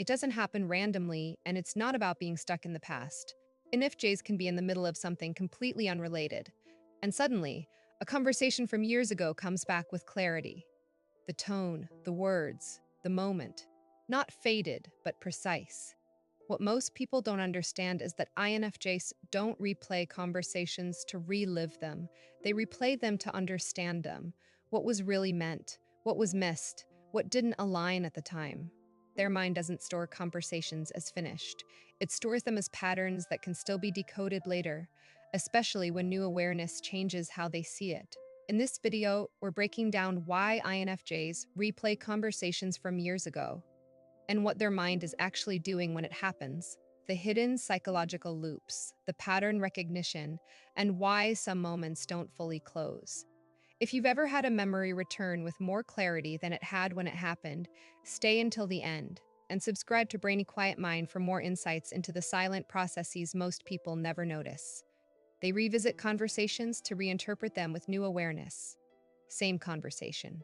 It doesn't happen randomly, and it's not about being stuck in the past. INFJs can be in the middle of something completely unrelated, and suddenly, a conversation from years ago comes back with clarity. The tone, the words, the moment. Not faded, but precise. What most people don't understand is that INFJs don't replay conversations to relive them. They replay them to understand them. What was really meant, what was missed, what didn't align at the time. Their mind doesn't store conversations as finished. It stores them as patterns that can still be decoded later, especially when new awareness changes how they see it. In this video, we're breaking down why INFJs replay conversations from years ago and what their mind is actually doing when it happens, the hidden psychological loops, the pattern recognition, and why some moments don't fully close. If you've ever had a memory return with more clarity than it had when it happened, stay until the end and subscribe to Brainy Quiet Mind for more insights into the silent processes most people never notice. They revisit conversations to reinterpret them with new awareness. Same conversation.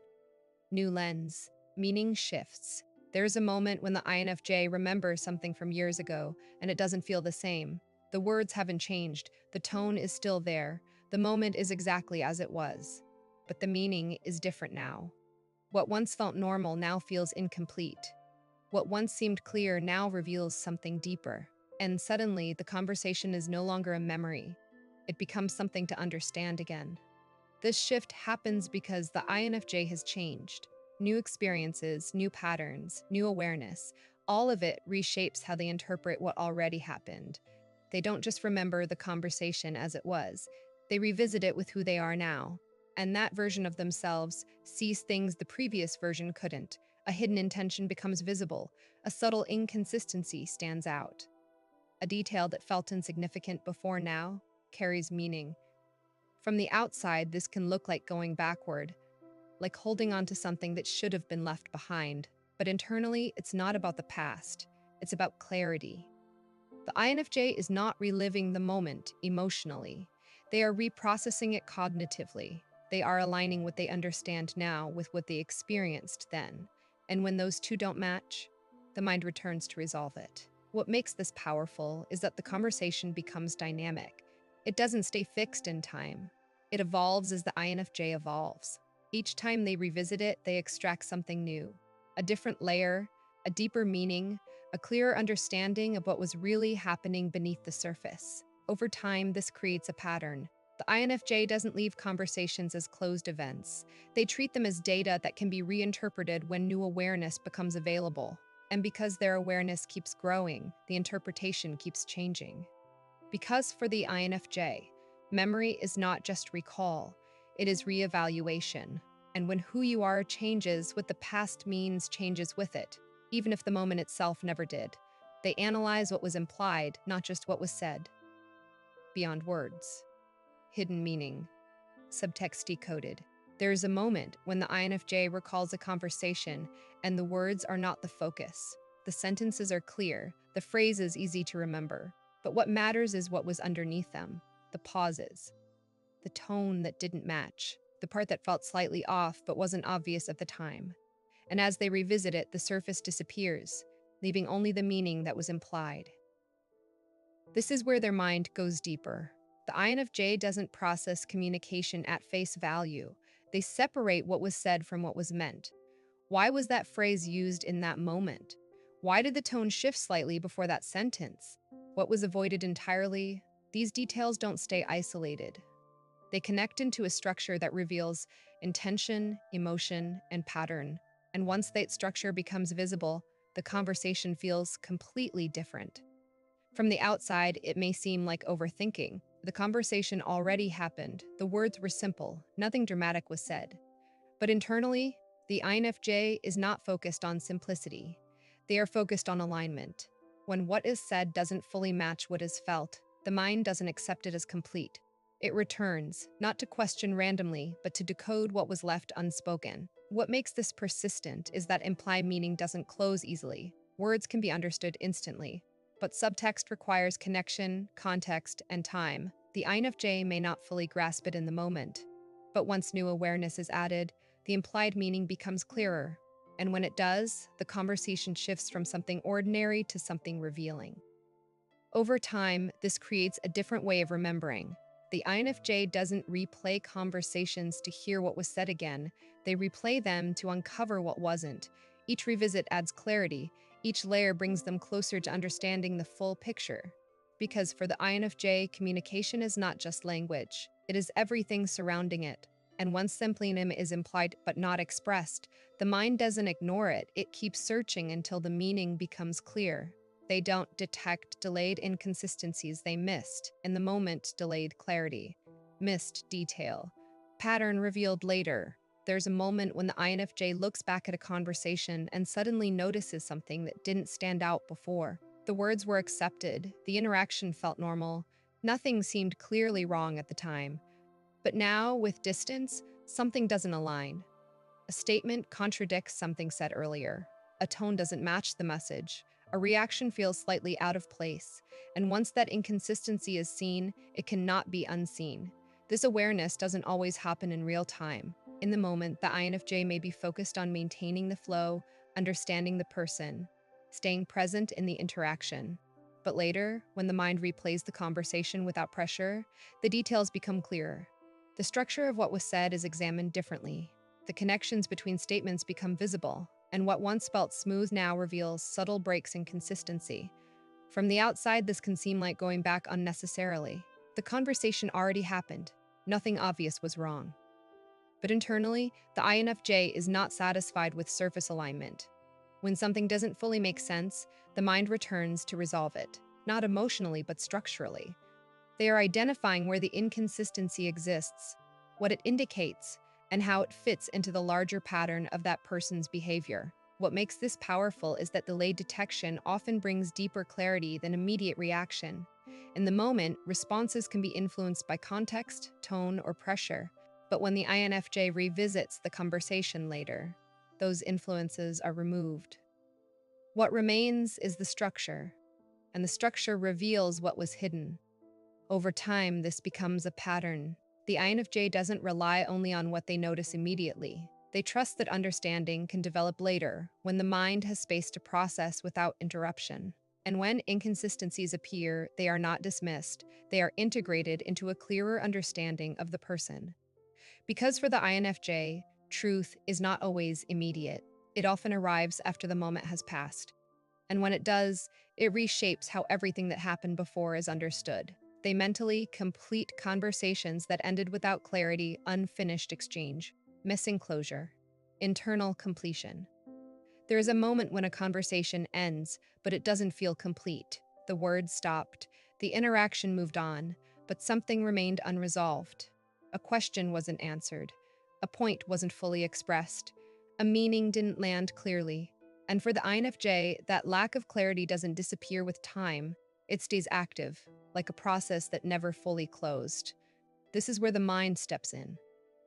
New lens. Meaning shifts. There's a moment when the INFJ remembers something from years ago, and it doesn't feel the same. The words haven't changed. The tone is still there. The moment is exactly as it was. But the meaning is different now. What once felt normal now feels incomplete. What once seemed clear now reveals something deeper. And suddenly, the conversation is no longer a memory. It becomes something to understand again. This shift happens because the INFJ has changed. New experiences, new patterns, new awareness, all of it reshapes how they interpret what already happened. They don't just remember the conversation as it was, they revisit it with who they are now. And that version of themselves sees things the previous version couldn't. A hidden intention becomes visible, a subtle inconsistency stands out. A detail that felt insignificant before now carries meaning. From the outside, this can look like going backward, like holding on to something that should have been left behind. But internally, it's not about the past, it's about clarity. The INFJ is not reliving the moment emotionally. They are reprocessing it cognitively. They are aligning what they understand now with what they experienced then. And when those two don't match, the mind returns to resolve it. What makes this powerful is that the conversation becomes dynamic. It doesn't stay fixed in time. It evolves as the INFJ evolves. Each time they revisit it, they extract something new, a different layer, a deeper meaning, a clearer understanding of what was really happening beneath the surface. Over time, this creates a pattern. The INFJ doesn't leave conversations as closed events. They treat them as data that can be reinterpreted when new awareness becomes available. And because their awareness keeps growing, the interpretation keeps changing. Because for the INFJ, memory is not just recall, it is reevaluation. And when who you are changes, what the past means changes with it, even if the moment itself never did. They analyze what was implied, not just what was said. Beyond words. Hidden meaning. Subtext decoded. There is a moment when the INFJ recalls a conversation and the words are not the focus. The sentences are clear, the phrases easy to remember. But what matters is what was underneath them, the pauses, the tone that didn't match, the part that felt slightly off but wasn't obvious at the time. And as they revisit it, the surface disappears, leaving only the meaning that was implied. This is where their mind goes deeper. The INFJ doesn't process communication at face value. They separate what was said from what was meant. Why was that phrase used in that moment? Why did the tone shift slightly before that sentence? What was avoided entirely? These details don't stay isolated. They connect into a structure that reveals intention, emotion, and pattern. And once that structure becomes visible, the conversation feels completely different. From the outside, it may seem like overthinking. The conversation already happened. The words were simple. Nothing dramatic was said. But internally, the INFJ is not focused on simplicity. They are focused on alignment. When what is said doesn't fully match what is felt, the mind doesn't accept it as complete. It returns, not to question randomly, but to decode what was left unspoken. What makes this persistent is that implied meaning doesn't close easily. Words can be understood instantly, but subtext requires connection, context, and time. The INFJ may not fully grasp it in the moment, but once new awareness is added, the implied meaning becomes clearer. And when it does, the conversation shifts from something ordinary to something revealing. Over time, this creates a different way of remembering. The INFJ doesn't replay conversations to hear what was said again, they replay them to uncover what wasn't. Each revisit adds clarity, each layer brings them closer to understanding the full picture. Because for the INFJ, communication is not just language, it is everything surrounding it. And once symphonym is implied but not expressed, the mind doesn't ignore it, it keeps searching until the meaning becomes clear. They don't detect delayed inconsistencies they missed in the moment, delayed clarity, missed detail, pattern revealed later. There's a moment when the INFJ looks back at a conversation and suddenly notices something that didn't stand out before. The words were accepted, the interaction felt normal, nothing seemed clearly wrong at the time. But now, with distance, something doesn't align. A statement contradicts something said earlier. A tone doesn't match the message. A reaction feels slightly out of place. And once that inconsistency is seen, it cannot be unseen. This awareness doesn't always happen in real time. In the moment, the INFJ may be focused on maintaining the flow, understanding the person, staying present in the interaction. But later, when the mind replays the conversation without pressure, the details become clearer. The structure of what was said is examined differently. The connections between statements become visible, and what once felt smooth now reveals subtle breaks in consistency. From the outside, this can seem like going back unnecessarily. The conversation already happened. Nothing obvious was wrong. But internally, the INFJ is not satisfied with surface alignment. When something doesn't fully make sense, the mind returns to resolve it, not emotionally but structurally. They are identifying where the inconsistency exists, what it indicates, and how it fits into the larger pattern of that person's behavior. What makes this powerful is that delayed detection often brings deeper clarity than immediate reaction. In the moment, responses can be influenced by context, tone, or pressure. But when the INFJ revisits the conversation later, those influences are removed. What remains is the structure, and the structure reveals what was hidden. Over time, this becomes a pattern. The INFJ doesn't rely only on what they notice immediately. They trust that understanding can develop later, when the mind has space to process without interruption. And when inconsistencies appear, they are not dismissed. They are integrated into a clearer understanding of the person. Because for the INFJ, truth is not always immediate. It often arrives after the moment has passed. And when it does, it reshapes how everything that happened before is understood. They mentally complete conversations that ended without clarity, unfinished exchange, missing closure, internal completion. There is a moment when a conversation ends, but it doesn't feel complete. The words stopped, the interaction moved on, but something remained unresolved. A question wasn't answered, a point wasn't fully expressed, a meaning didn't land clearly. And for the INFJ, that lack of clarity doesn't disappear with time, it stays active, like a process that never fully closed. This is where the mind steps in.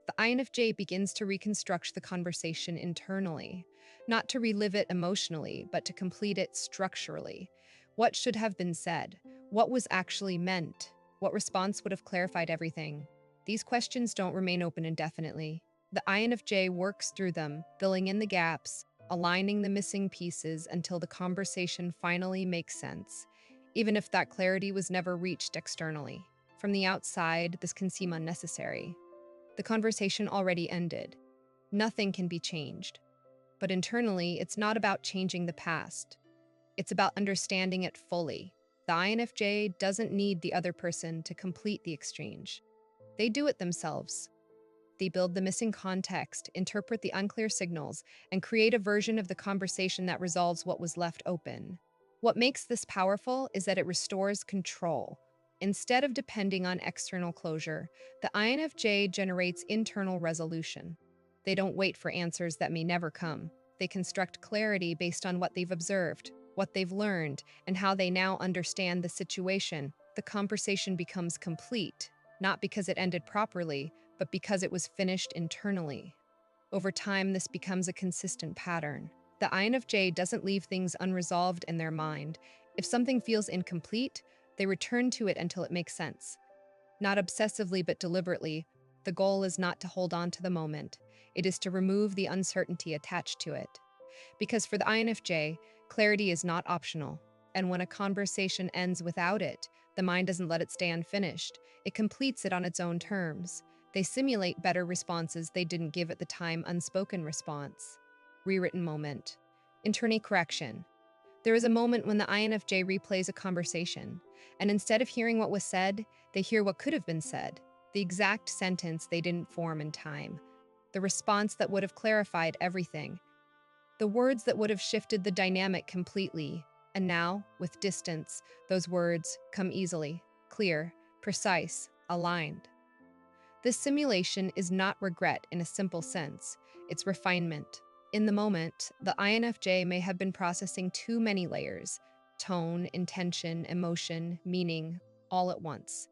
The INFJ begins to reconstruct the conversation internally, not to relive it emotionally, but to complete it structurally. What should have been said? What was actually meant? What response would have clarified everything? These questions don't remain open indefinitely. The INFJ works through them, filling in the gaps, aligning the missing pieces until the conversation finally makes sense, even if that clarity was never reached externally. From the outside, this can seem unnecessary. The conversation already ended. Nothing can be changed. But internally, it's not about changing the past. It's about understanding it fully. The INFJ doesn't need the other person to complete the exchange. They do it themselves. They build the missing context, interpret the unclear signals, and create a version of the conversation that resolves what was left open. What makes this powerful is that it restores control. Instead of depending on external closure, the INFJ generates internal resolution. They don't wait for answers that may never come. They construct clarity based on what they've observed, what they've learned, and how they now understand the situation. The conversation becomes complete, not because it ended properly, but because it was finished internally. Over time, this becomes a consistent pattern. The INFJ doesn't leave things unresolved in their mind. If something feels incomplete, they return to it until it makes sense. Not obsessively, but deliberately. The goal is not to hold on to the moment. It is to remove the uncertainty attached to it. Because for the INFJ, clarity is not optional. And when a conversation ends without it, the mind doesn't let it stay unfinished. It completes it on its own terms. They simulate better responses they didn't give at the time. Unspoken response. Rewritten moment. Internal correction. There is a moment when the INFJ replays a conversation, and instead of hearing what was said, they hear what could have been said, the exact sentence they didn't form in time, the response that would have clarified everything, the words that would have shifted the dynamic completely. And now, with distance, those words come easily, clear, precise, aligned. This simulation is not regret in a simple sense, it's refinement. In the moment, the INFJ may have been processing too many layers tone, intention, emotion, meaning, all at once.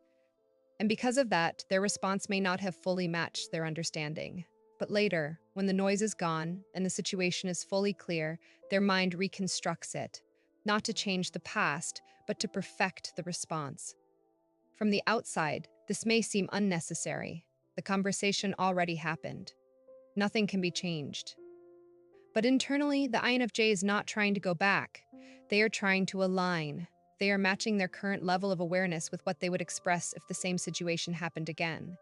And because of that, their response may not have fully matched their understanding. But later, when the noise is gone and the situation is fully clear, their mind reconstructs it, not to change the past, but to perfect the response. From the outside, this may seem unnecessary. The conversation already happened. Nothing can be changed. But internally, the INFJ is not trying to go back. They are trying to align. They are matching their current level of awareness with what they would express if the same situation happened again.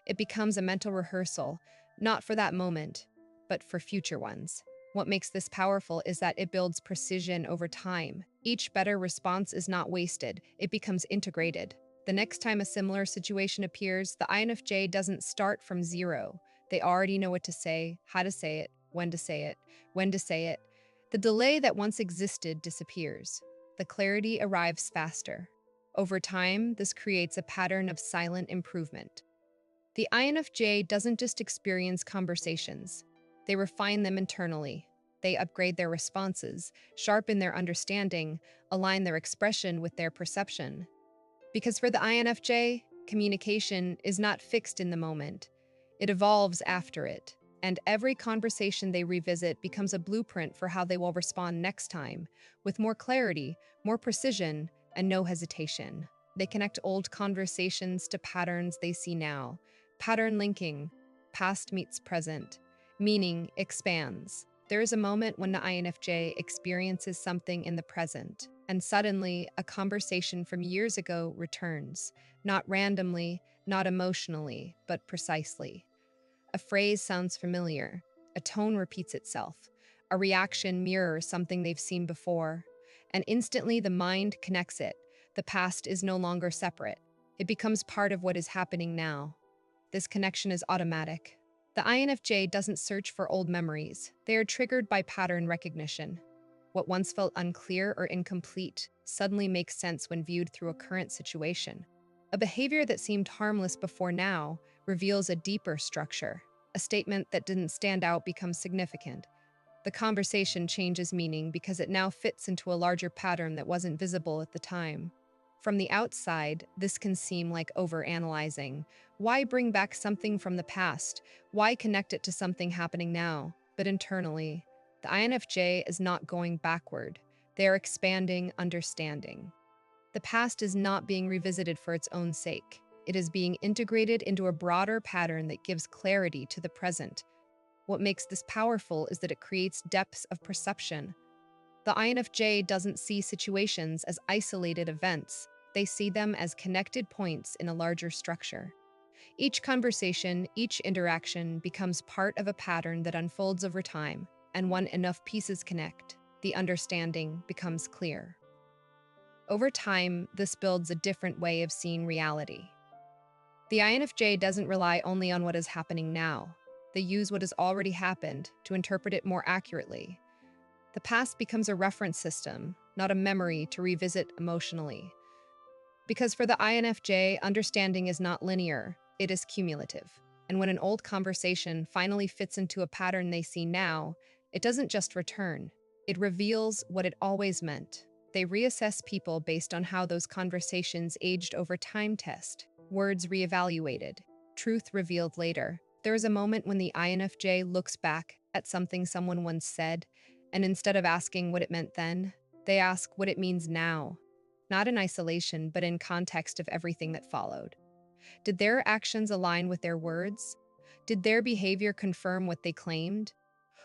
It becomes a mental rehearsal, not for that moment, but for future ones. What makes this powerful is that it builds precision over time. Each better response is not wasted, it becomes integrated. The next time a similar situation appears, the INFJ doesn't start from zero. They already know what to say, how to say it, when to say it, when to say it. The delay that once existed disappears. The clarity arrives faster. Over time, this creates a pattern of silent improvement. The INFJ doesn't just experience conversations. They refine them internally. They upgrade their responses, sharpen their understanding, align their expression with their perception. Because for the INFJ, communication is not fixed in the moment. It evolves after it, and every conversation they revisit becomes a blueprint for how they will respond next time, with more clarity, more precision, and no hesitation. They connect old conversations to patterns they see now. Pattern linking, past meets present, meaning expands. There is a moment when the INFJ experiences something in the present, and suddenly a conversation from years ago returns, not randomly, not emotionally, but precisely. A phrase sounds familiar, a tone repeats itself, a reaction mirrors something they've seen before, and instantly the mind connects it. The past is no longer separate. It becomes part of what is happening now. This connection is automatic. The INFJ doesn't search for old memories. They are triggered by pattern recognition. What once felt unclear or incomplete suddenly makes sense when viewed through a current situation. A behavior that seemed harmless before now reveals a deeper structure. A statement that didn't stand out becomes significant. The conversation changes meaning because it now fits into a larger pattern that wasn't visible at the time. From the outside, this can seem like overanalyzing. Why bring back something from the past? Why connect it to something happening now? But internally, the INFJ is not going backward. They are expanding understanding. The past is not being revisited for its own sake. It is being integrated into a broader pattern that gives clarity to the present. What makes this powerful is that it creates depths of perception. The INFJ doesn't see situations as isolated events. They see them as connected points in a larger structure. Each conversation, each interaction becomes part of a pattern that unfolds over time, and when enough pieces connect, the understanding becomes clear. Over time, this builds a different way of seeing reality. The INFJ doesn't rely only on what is happening now. They use what has already happened to interpret it more accurately. The past becomes a reference system, not a memory to revisit emotionally. Because for the INFJ, understanding is not linear, it is cumulative. And when an old conversation finally fits into a pattern they see now, it doesn't just return, it reveals what it always meant. They reassess people based on how those conversations aged over time test, words reevaluated, truth revealed later. There is a moment when the INFJ looks back at something someone once said, and instead of asking what it meant then, they ask what it means now. Not in isolation, but in context of everything that followed. Did their actions align with their words? Did their behavior confirm what they claimed?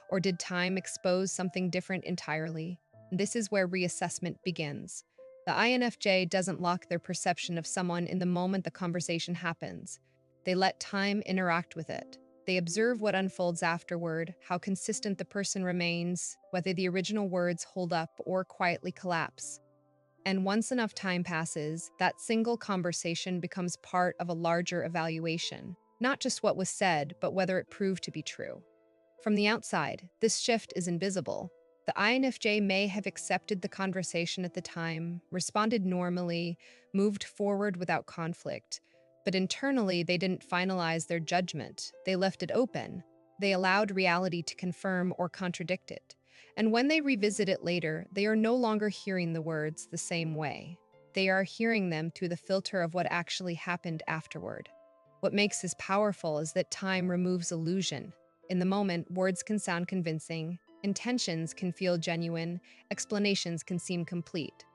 Or did time expose something different entirely? This is where reassessment begins. The INFJ doesn't lock their perception of someone in the moment the conversation happens. They let time interact with it. They observe what unfolds afterward, how consistent the person remains, whether the original words hold up or quietly collapse. And once enough time passes, that single conversation becomes part of a larger evaluation, not just what was said, but whether it proved to be true. From the outside, this shift is invisible. The INFJ may have accepted the conversation at the time, responded normally, moved forward without conflict. But internally, they didn't finalize their judgment. They left it open. They allowed reality to confirm or contradict it. And when they revisit it later, they are no longer hearing the words the same way. They are hearing them through the filter of what actually happened afterward. What makes this powerful is that time removes illusion. In the moment, words can sound convincing, intentions can feel genuine, explanations can seem complete.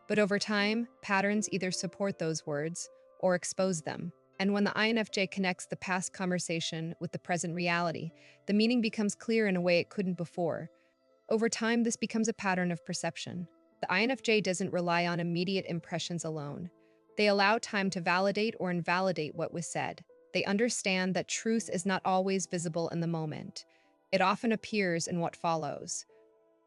But over time, patterns either support those words or expose them. And when the INFJ connects the past conversation with the present reality, the meaning becomes clear in a way it couldn't before. Over time, this becomes a pattern of perception. The INFJ doesn't rely on immediate impressions alone. They allow time to validate or invalidate what was said. They understand that truth is not always visible in the moment. It often appears in what follows.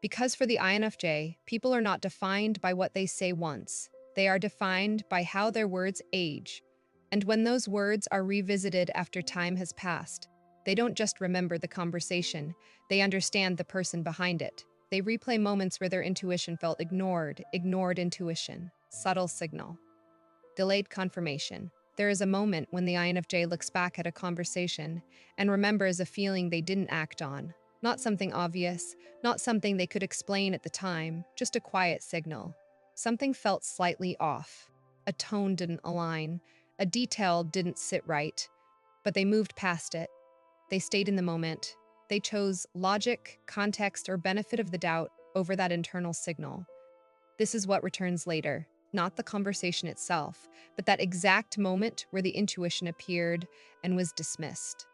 Because for the INFJ, people are not defined by what they say once. They are defined by how their words age. And when those words are revisited after time has passed, they don't just remember the conversation, they understand the person behind it. They replay moments where their intuition felt ignored intuition, subtle signal. Delayed confirmation. There is a moment when the INFJ looks back at a conversation and remembers a feeling they didn't act on. Not something obvious, not something they could explain at the time, just a quiet signal. Something felt slightly off. A tone didn't align, a detail didn't sit right, but they moved past it. They stayed in the moment. They chose logic, context, or benefit of the doubt over that internal signal. This is what returns later, not the conversation itself, but that exact moment where the intuition appeared and was dismissed.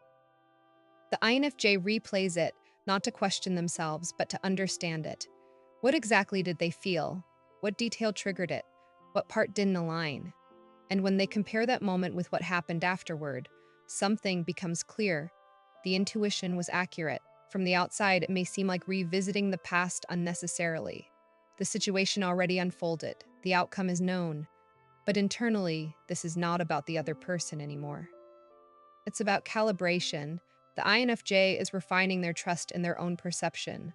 The INFJ replays it, not to question themselves, but to understand it. What exactly did they feel? What detail triggered it? What part didn't align? And when they compare that moment with what happened afterward, something becomes clear. The intuition was accurate. From the outside, it may seem like revisiting the past unnecessarily. The situation already unfolded. The outcome is known. But internally, this is not about the other person anymore. It's about calibration. The INFJ is refining their trust in their own perception.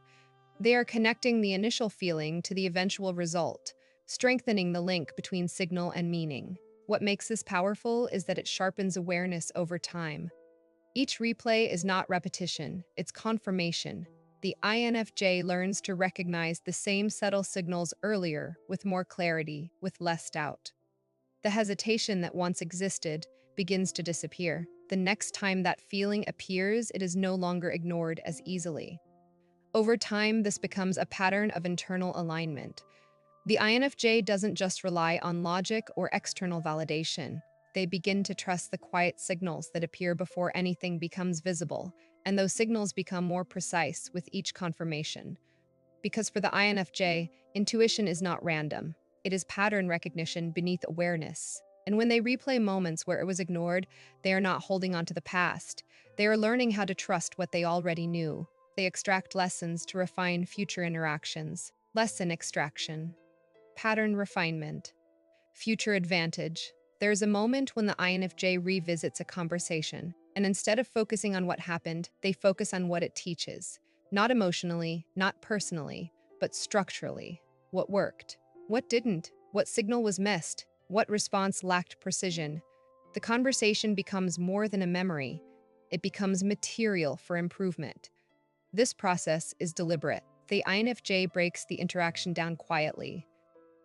They are connecting the initial feeling to the eventual result, strengthening the link between signal and meaning. What makes this powerful is that it sharpens awareness over time. Each replay is not repetition, it's confirmation. The INFJ learns to recognize the same subtle signals earlier, with more clarity, with less doubt. The hesitation that once existed begins to disappear. The next time that feeling appears, it is no longer ignored as easily. Over time, this becomes a pattern of internal alignment. The INFJ doesn't just rely on logic or external validation. They begin to trust the quiet signals that appear before anything becomes visible, and those signals become more precise with each confirmation. Because for the INFJ, intuition is not random. It is pattern recognition beneath awareness. And when they replay moments where it was ignored, they are not holding on to the past. They are learning how to trust what they already knew. They extract lessons to refine future interactions. Lesson extraction. Pattern refinement. Future advantage. There's a moment when the INFJ revisits a conversation, and instead of focusing on what happened, they focus on what it teaches. Not emotionally, not personally, but structurally. What worked? What didn't? What signal was missed? What response lacked precision? The conversation becomes more than a memory. It becomes material for improvement. This process is deliberate. The INFJ breaks the interaction down quietly.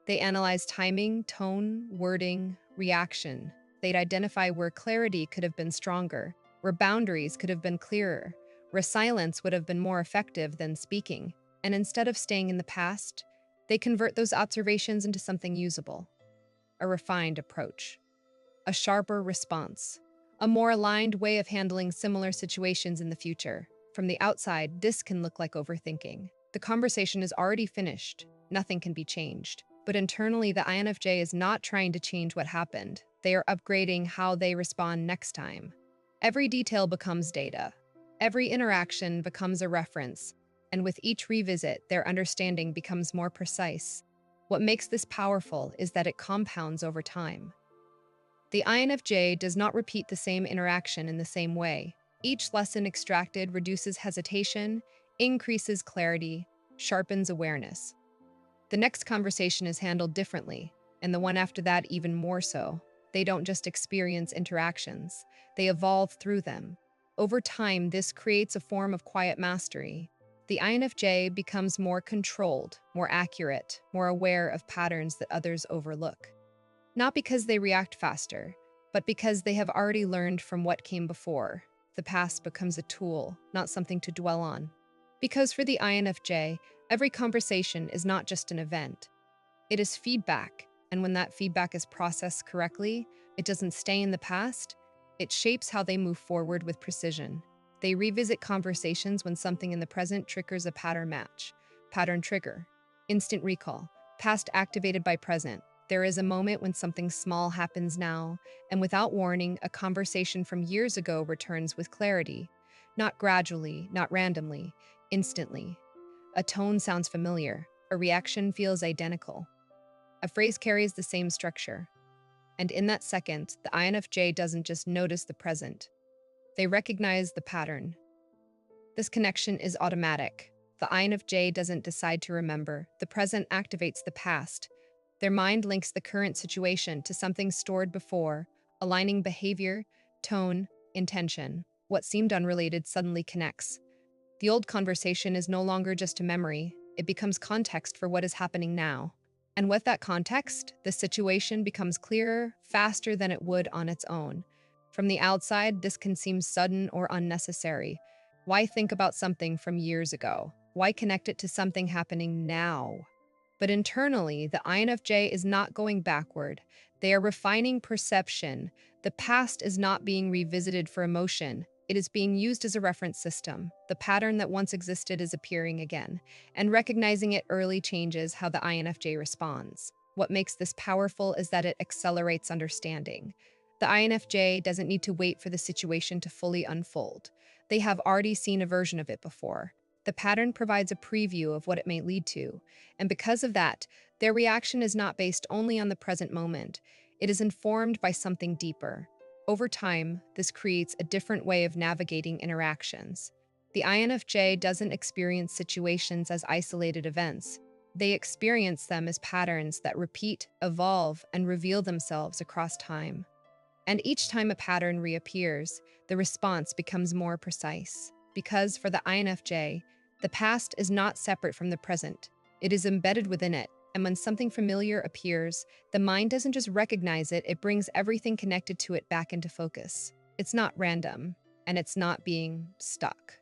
They analyze timing, tone, wording, reaction. They'd identify where clarity could have been stronger, where boundaries could have been clearer, where silence would have been more effective than speaking. And instead of staying in the past, they convert those observations into something usable. A refined approach. A sharper response. A more aligned way of handling similar situations in the future. From the outside, this can look like overthinking. The conversation is already finished, nothing can be changed. But internally, the INFJ is not trying to change what happened. They are upgrading how they respond next time. Every detail becomes data. Every interaction becomes a reference, and with each revisit, their understanding becomes more precise. What makes this powerful is that it compounds over time. The INFJ does not repeat the same interaction in the same way. Each lesson extracted reduces hesitation, increases clarity, sharpens awareness. The next conversation is handled differently, and the one after that even more so. They don't just experience interactions, they evolve through them. Over time, this creates a form of quiet mastery. The INFJ becomes more controlled, more accurate, more aware of patterns that others overlook. Not because they react faster, but because they have already learned from what came before. The past becomes a tool, not something to dwell on. Because for the INFJ, every conversation is not just an event. It is feedback, and when that feedback is processed correctly, it doesn't stay in the past, it shapes how they move forward with precision. They revisit conversations when something in the present triggers a pattern match. Pattern trigger. Instant recall. Past activated by present. There is a moment when something small happens now, and without warning, a conversation from years ago returns with clarity. Not gradually, not randomly, instantly. A tone sounds familiar. A reaction feels identical. A phrase carries the same structure. And in that second, the INFJ doesn't just notice the present. They recognize the pattern. This connection is automatic. The INFJ doesn't decide to remember. The present activates the past. Their mind links the current situation to something stored before, aligning behavior, tone, intention. What seemed unrelated suddenly connects. The old conversation is no longer just a memory, it becomes context for what is happening now. And with that context, the situation becomes clearer, faster than it would on its own. From the outside, this can seem sudden or unnecessary. Why think about something from years ago? Why connect it to something happening now? But internally, the INFJ is not going backward. They are refining perception. The past is not being revisited for emotion. It is being used as a reference system. The pattern that once existed is appearing again, and recognizing it early changes how the INFJ responds. What makes this powerful is that it accelerates understanding. The INFJ doesn't need to wait for the situation to fully unfold. They have already seen a version of it before. The pattern provides a preview of what it may lead to, and because of that, their reaction is not based only on the present moment. It is informed by something deeper. Over time, this creates a different way of navigating interactions. The INFJ doesn't experience situations as isolated events. They experience them as patterns that repeat, evolve, and reveal themselves across time. And each time a pattern reappears, the response becomes more precise. Because for the INFJ, the past is not separate from the present. It is embedded within it, and when something familiar appears, the mind doesn't just recognize it, it brings everything connected to it back into focus. It's not random, and it's not being stuck.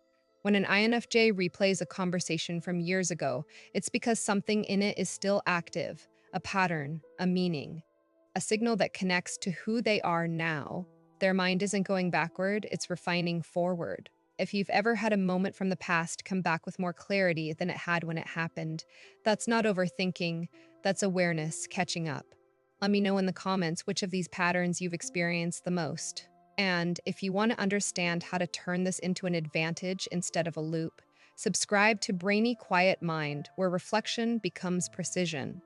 When an INFJ replays a conversation from years ago, it's because something in it is still active, a pattern, a meaning, a signal that connects to who they are now. Their mind isn't going backward, it's refining forward. If you've ever had a moment from the past come back with more clarity than it had when it happened, that's not overthinking, that's awareness catching up. Let me know in the comments which of these patterns you've experienced the most. And if you want to understand how to turn this into an advantage instead of a loop, subscribe to Brainy Quiet Mind, where reflection becomes precision.